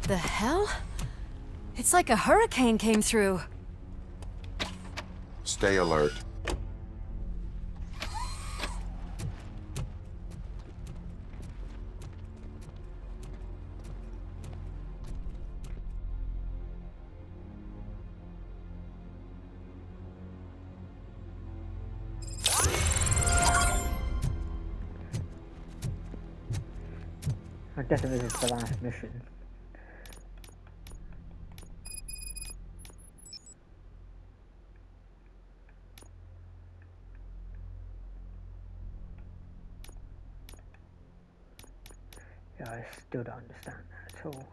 The hell? It's like a hurricane came through. Stay alert. I guess this is the last mission. Yeah, I still don't understand that at all.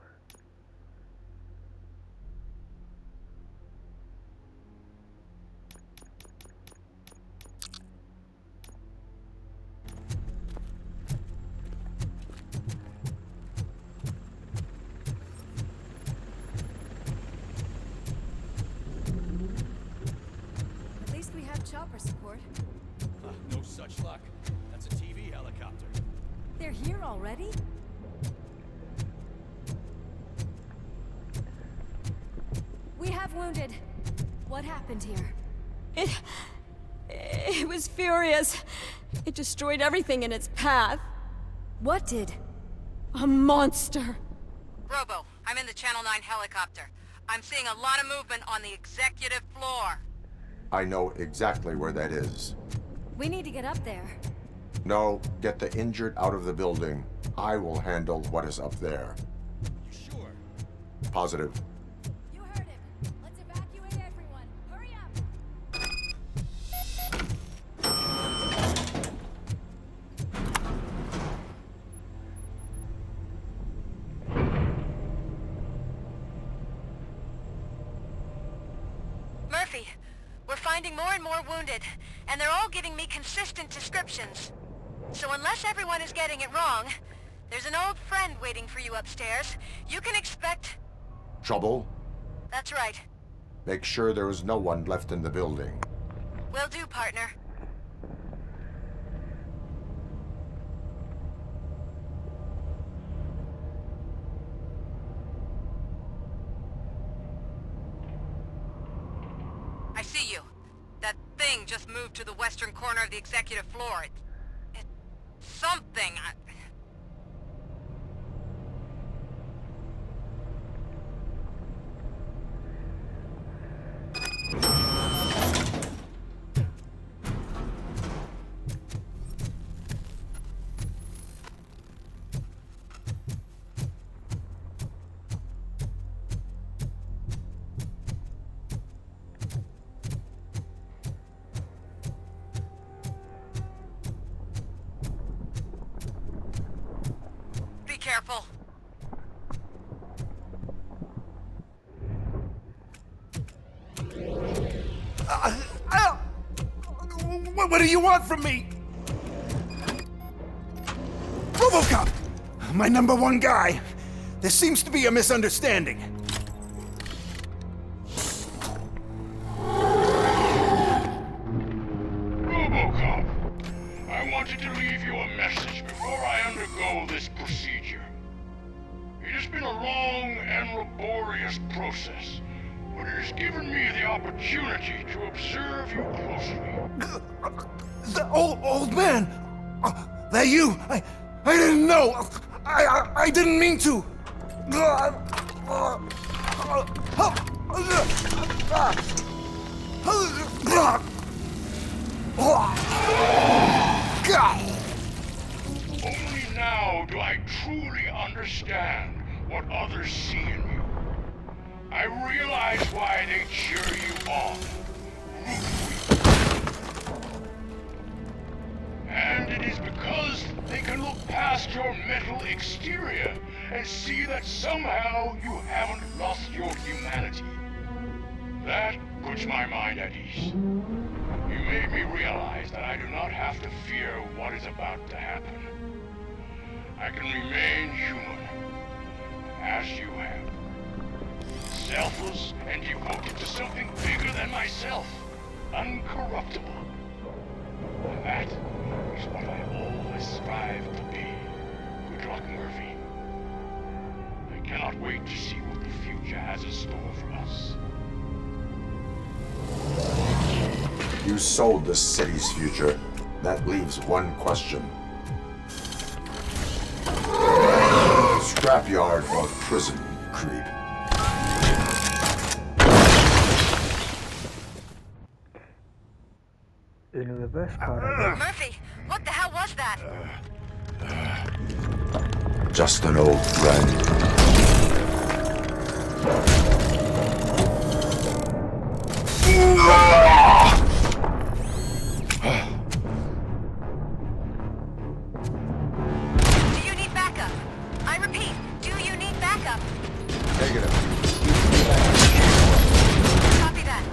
At least we have chopper support. No such luck. That's a TV helicopter. They're here already? We have wounded. What happened here? It was furious. It destroyed everything in its path. What did? A monster. Robo, I'm in the Channel 9 helicopter. I'm seeing a lot of movement on the executive floor. I know exactly where that is. We need to get up there. No, get the injured out of the building. I will handle what is up there. You sure? Positive. You heard him. Let's evacuate everyone. Hurry up! Murphy, we're finding more and more wounded, and they're all giving me consistent descriptions. So unless everyone is getting it wrong, there's an old friend waiting for you upstairs. You can expect... Trouble? That's right. Make sure there is no one left in the building. Will do, partner. I see you. That thing just moved to the western corner of the executive floor. It's something. Be careful. What do you want from me? Robocop! My number one guy. There seems to be a misunderstanding. Robocop, I wanted to leave you a message before I undergo this procedure. It has been a long and laborious process, but it has given me the opportunity to observe you closely. The old man! That you? I didn't know! I didn't mean to! Only now do I truly understand what others see in you. I realize why they cheer you on, root for you. And it is because they can look past your mental exterior and see that somehow you haven't lost your humanity. That puts my mind at ease. You made me realize that I do not have to fear what is about to happen. I can remain human, as you have. Selfless and devoted to something bigger than myself. Uncorruptible. And that is what I always strive to be. Good luck, Murphy. I cannot wait to see what the future has in store for us. You sold the city's future. That leaves one question. Scrapyard or prison, Creed? In a reverse card, I guess. Murphy, what the hell was that? Just an old friend. Do you need backup? I repeat, do you need backup? Negative. Copy that.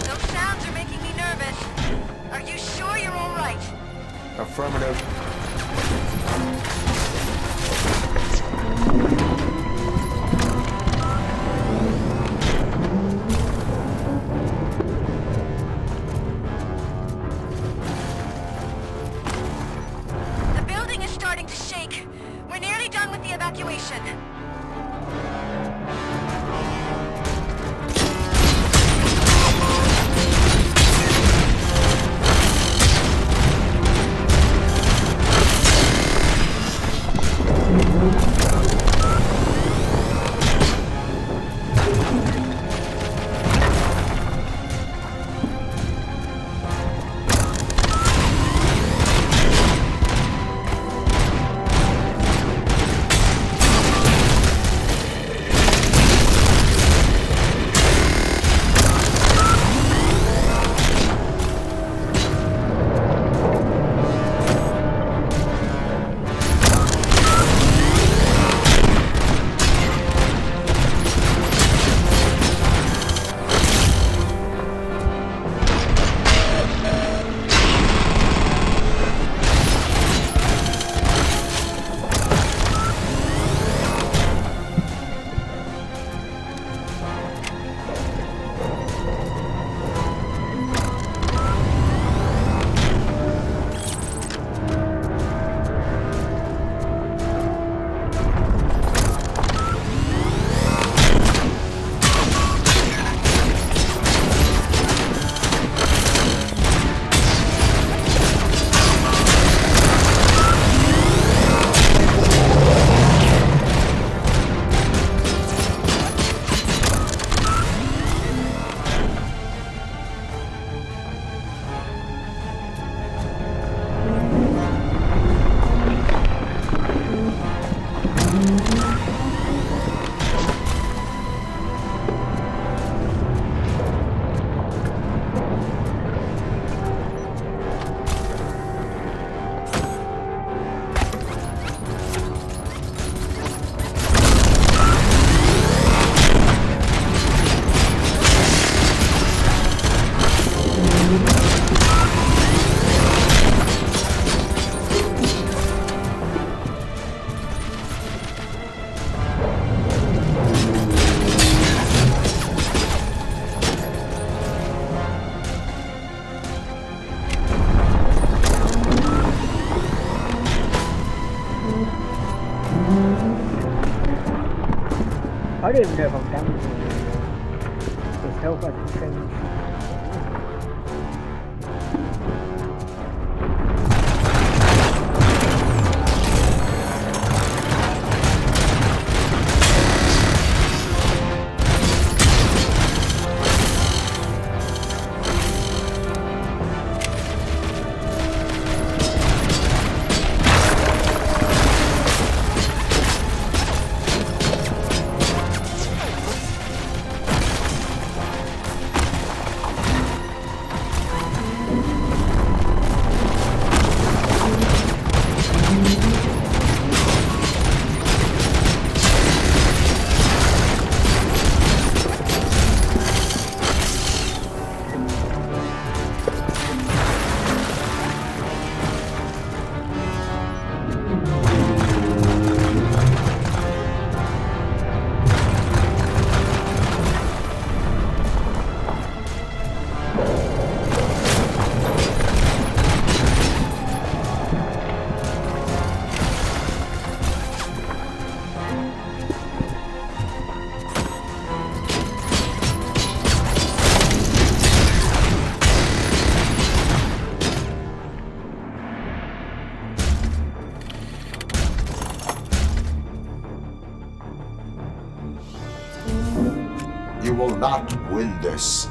Those sounds are making me nervous. Are you sure you're all right? Affirmative. The building is starting to shake. We're nearly done with the evacuation. I don't even know if I'm damaging his health hasn't changed. win this.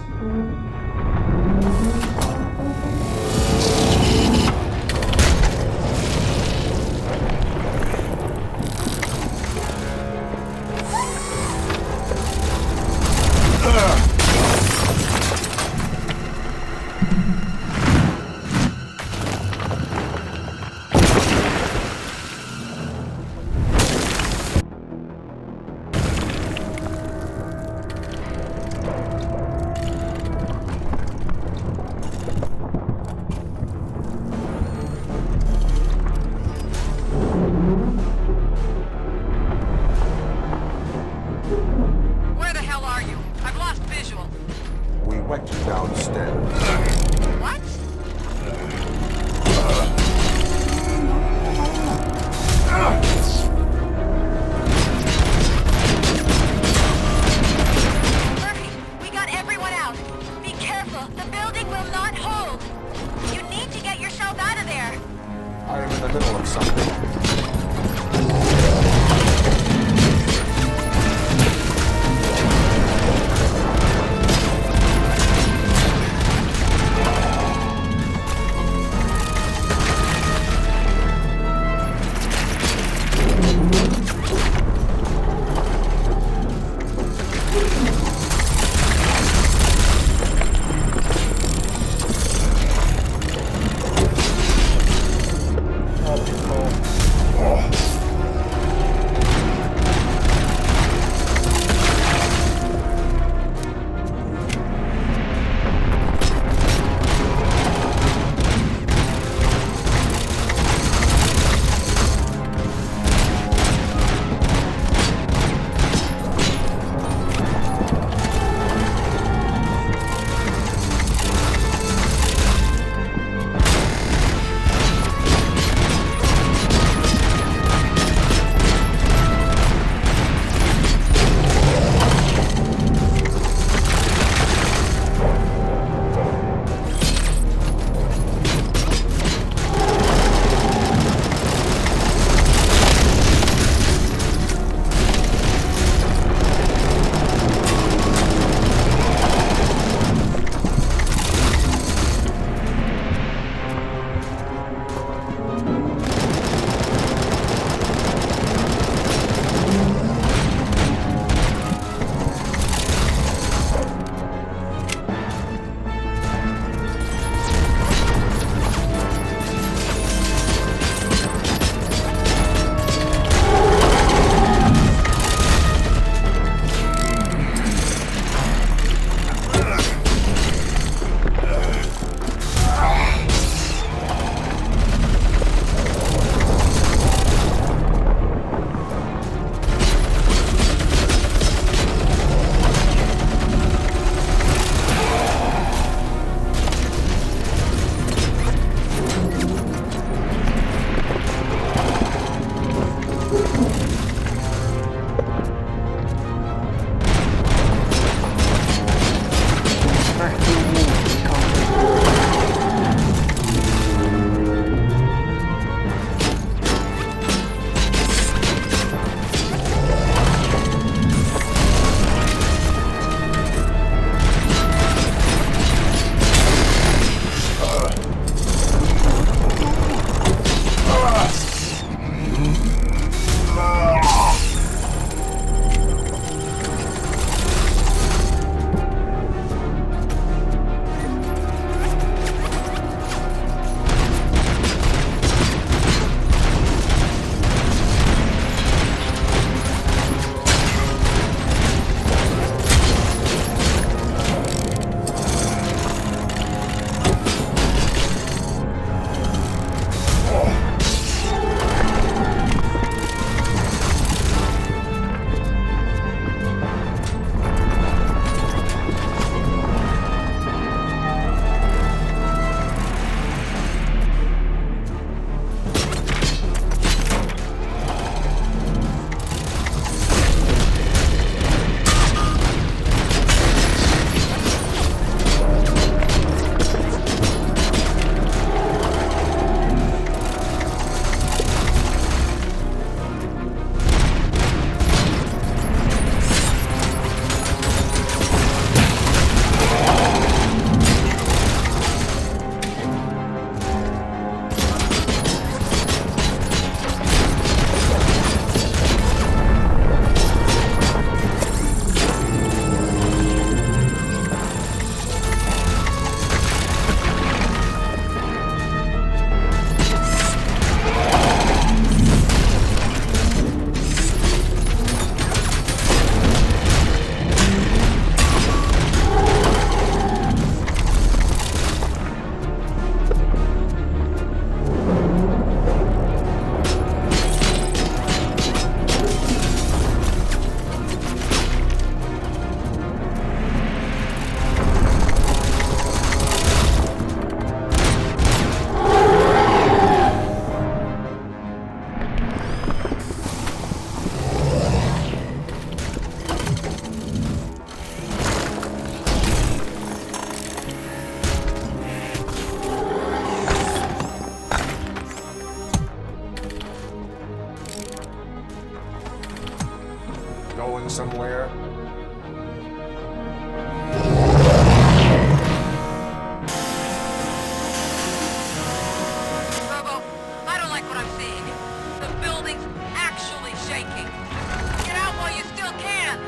Where the hell are you? I've lost visual. We went downstairs. What? Murphy, we got everyone out. Be careful. The building will not hold. You need to get yourself out of there. I am in the middle of something. Oh, somewhere? Robo, I don't like what I'm seeing. The building's actually shaking. Get out while you still can!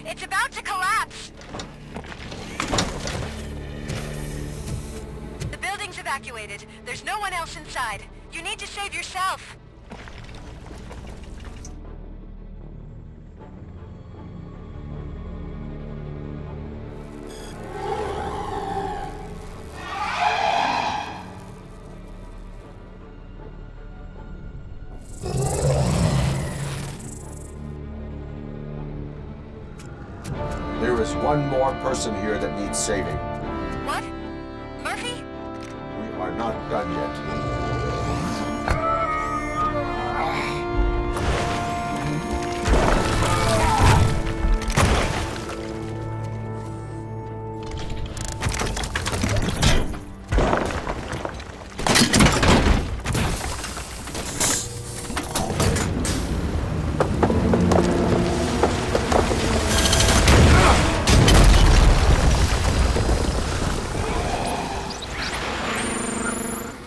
It's about to collapse! The building's evacuated. There's no one else inside. You need to save yourself. There is one more person here that needs saving. What? Murphy? We are not done yet.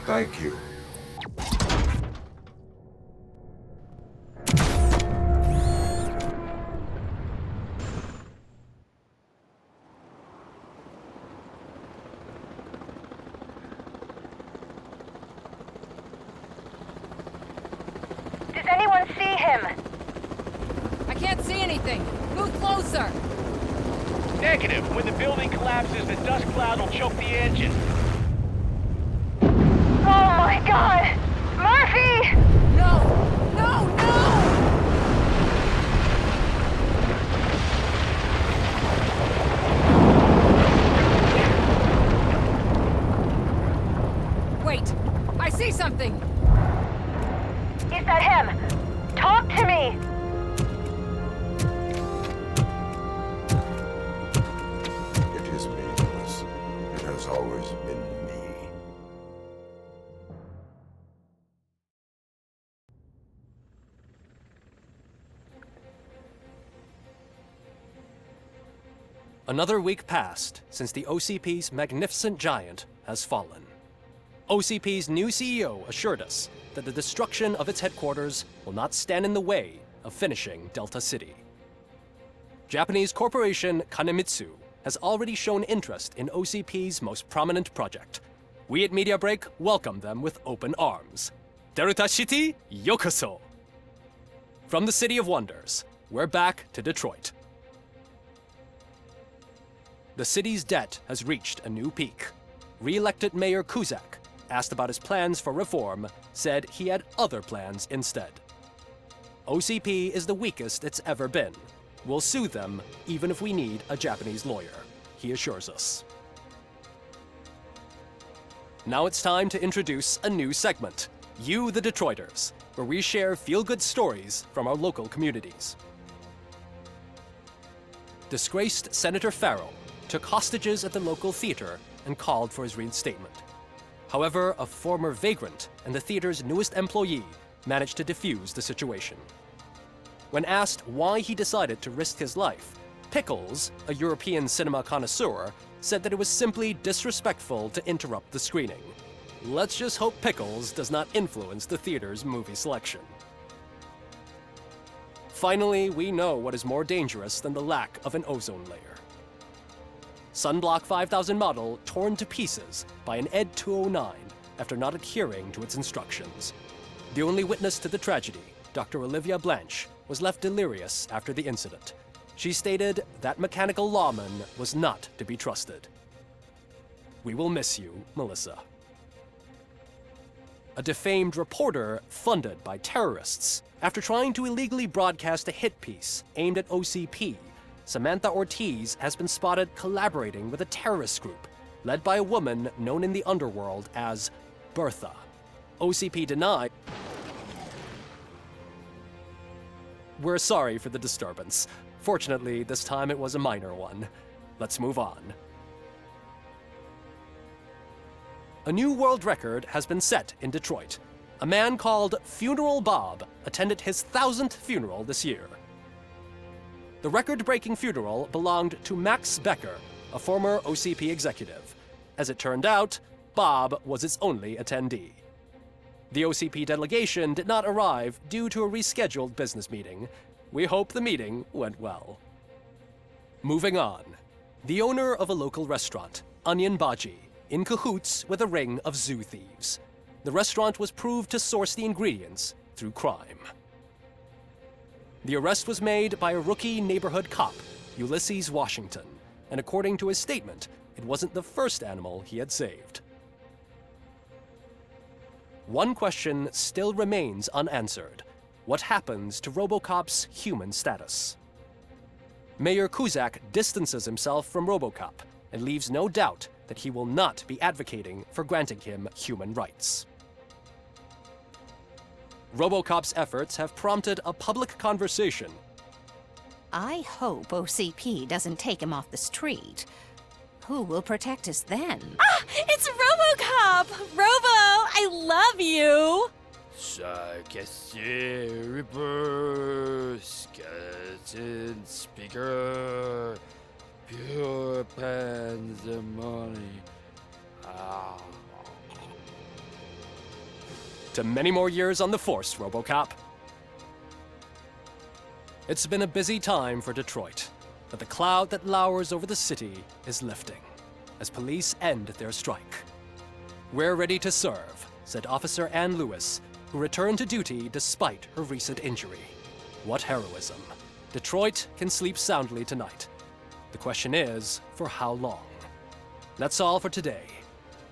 Thank you. Does anyone see him? I can't see anything. Move closer. Negative. When the building collapses, the dust cloud will choke the engine. Oh my god! Murphy! No! No! No! Wait! I see something! Is that him? Talk to me! It is me, Lewis. It has always been me. Another week passed since the OCP's magnificent giant has fallen. OCP's new CEO assured us that the destruction of its headquarters will not stand in the way of finishing Delta City. Japanese corporation Kanemitsu has already shown interest in OCP's most prominent project. We at Media Break welcome them with open arms. Delta City, yokoso! From the City of Wonders, we're back to Detroit. The city's debt has reached a new peak. Re-elected Mayor Kuzak, asked about his plans for reform, said he had other plans instead. OCP is the weakest it's ever been. We'll sue them even if we need a Japanese lawyer, he assures us. Now it's time to introduce a new segment, You the Detroiters, where we share feel-good stories from our local communities. Disgraced Senator Farrell took hostages at the local theater and called for his reinstatement. However, a former vagrant and the theater's newest employee managed to defuse the situation. When asked why he decided to risk his life, Pickles, a European cinema connoisseur, said that it was simply disrespectful to interrupt the screening. Let's just hope Pickles does not influence the theater's movie selection. Finally, we know what is more dangerous than the lack of an ozone layer. Sunblock 5000 model torn to pieces by an ED 209 after not adhering to its instructions. The only witness to the tragedy, Dr. Olivia Blanche, was left delirious after the incident. She stated that mechanical lawman was not to be trusted. We will miss you, Melissa. A defamed reporter funded by terrorists. After trying to illegally broadcast a hit piece aimed at OCP, Samantha Ortiz has been spotted collaborating with a terrorist group led by a woman known in the underworld as Bertha. OCP denied. We're sorry for the disturbance. Fortunately, this time it was a minor one. Let's move on. A new world record has been set in Detroit. A man called Funeral Bob attended his 1000th funeral this year. The record-breaking funeral belonged to Max Becker, a former OCP executive. As it turned out, Bob was its only attendee. The OCP delegation did not arrive due to a rescheduled business meeting. We hope the meeting went well. Moving on. The owner of a local restaurant, Onion Baji, in cahoots with a ring of zoo thieves. The restaurant was proved to source the ingredients through crime. The arrest was made by a rookie neighborhood cop, Ulysses Washington, and according to his statement, it wasn't the first animal he had saved. One question still remains unanswered. What happens to Robocop's human status? Mayor Kuzak distances himself from Robocop and leaves no doubt that he will not be advocating for granting him human rights. Robocop's efforts have prompted a public conversation. I hope OCP doesn't take him off the street. Who will protect us then? Ah! It's Robocop! Robo, I love you! Ripper, skeleton speaker, pure pandemonium. To many more years on the force, Robocop. It's been a busy time for Detroit, but the cloud that lowers over the city is lifting as police end their strike. We're ready to serve, said Officer Ann Lewis, who returned to duty despite her recent injury. What heroism. Detroit can sleep soundly tonight. The question is, for how long? That's all for today.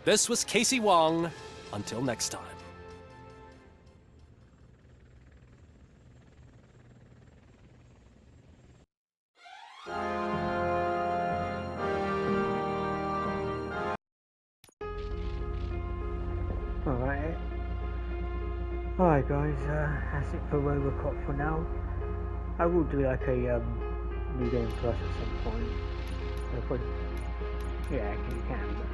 This was Casey Wong. Until next time. Alright guys, that's it for Robocop for now. I will do like a new game plus at some point. Yeah, you can, but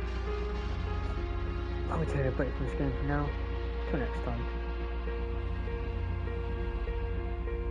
I will take a break from this game for now. Till next time.